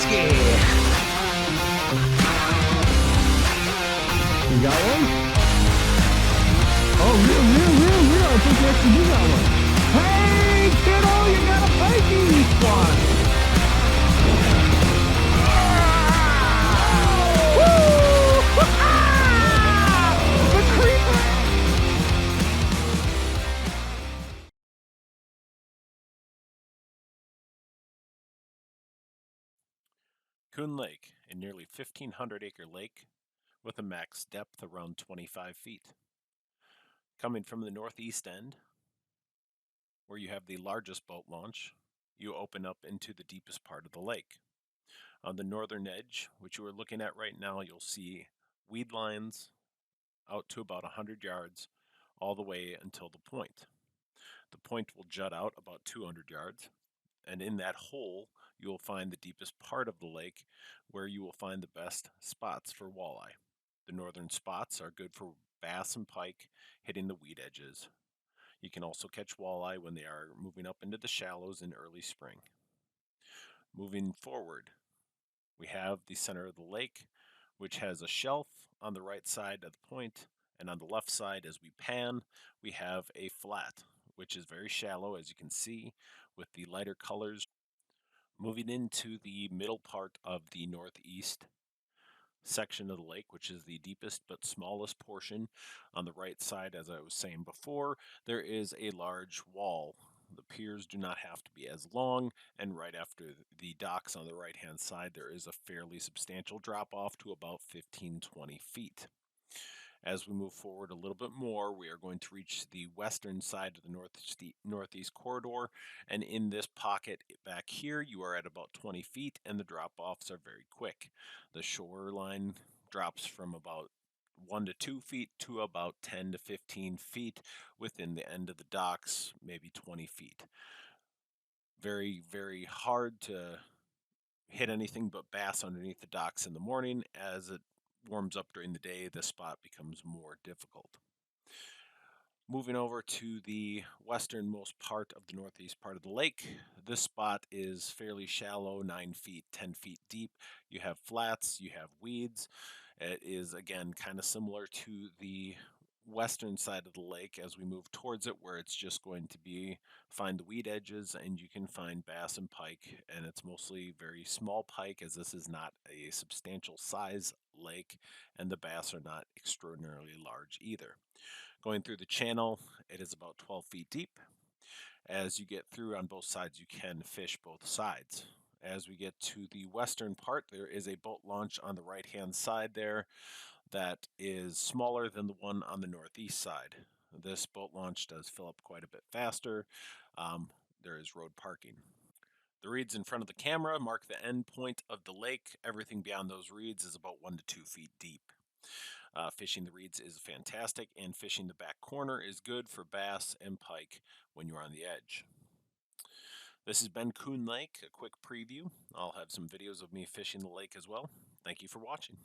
whiskey. You got one? Oh, real. I think you actually do got one. Hey, kiddo, you got a pikey one. Coon Lake, a nearly 1,500-acre lake with a max depth around 25 feet. Coming from the northeast end, where you have the largest boat launch, you open up into the deepest part of the lake. On the northern edge, which you are looking at right now, you'll see weed lines out to about 100 yards all the way until the point. The point will jut out about 200 yards, and in that hole you will find the deepest part of the lake where you will find the best spots for walleye. The northern spots are good for bass and pike hitting the weed edges. You can also catch walleye when they are moving up into the shallows in early spring. Moving forward, we have the center of the lake, which has a shelf on the right side of the point, and on the left side, as we pan, we have a flat, which is very shallow, as you can see, with the lighter colors. Moving into the middle part of the northeast section of the lake, which is the deepest but smallest portion on the right side, as I was saying before, there is a large wall. The piers do not have to be as long, and right after the docks on the right hand side, there is a fairly substantial drop off to about 15-20 feet. As we move forward a little bit more, we are going to reach the western side of the northeast corridor, and in this pocket back here, you are at about 20 feet, and the drop-offs are very quick. The shoreline drops from about 1 to 2 feet to about 10 to 15 feet within the end of the docks, maybe 20 feet. Very, very hard to hit anything but bass underneath the docks in the morning. As it warms up during the day, the spot becomes more difficult. Moving over to the westernmost part of the northeast part of the lake, this spot is fairly shallow, 9 feet, 10 feet deep. You have flats, you have weeds. It is, again, kind of similar to the western side of the lake as we move towards it, where it's just going to be find the weed edges and you can find bass and pike, and it's mostly very small pike, as this is not a substantial size lake and the bass are not extraordinarily large either. Going through the channel, it is about 12 feet deep. As you get through on both sides, you can fish both sides. As we get to the western part, there is a boat launch on the right hand side there that is smaller than the one on the northeast side. This boat launch does fill up quite a bit faster. There is road parking. The reeds in front of the camera mark the end point of the lake. Everything beyond those reeds is about 1 to 2 feet deep. Fishing the reeds is fantastic, and fishing the back corner is good for bass and pike when you're on the edge. This has been Coon Lake, a quick preview. I'll have some videos of me fishing the lake as well. Thank you for watching.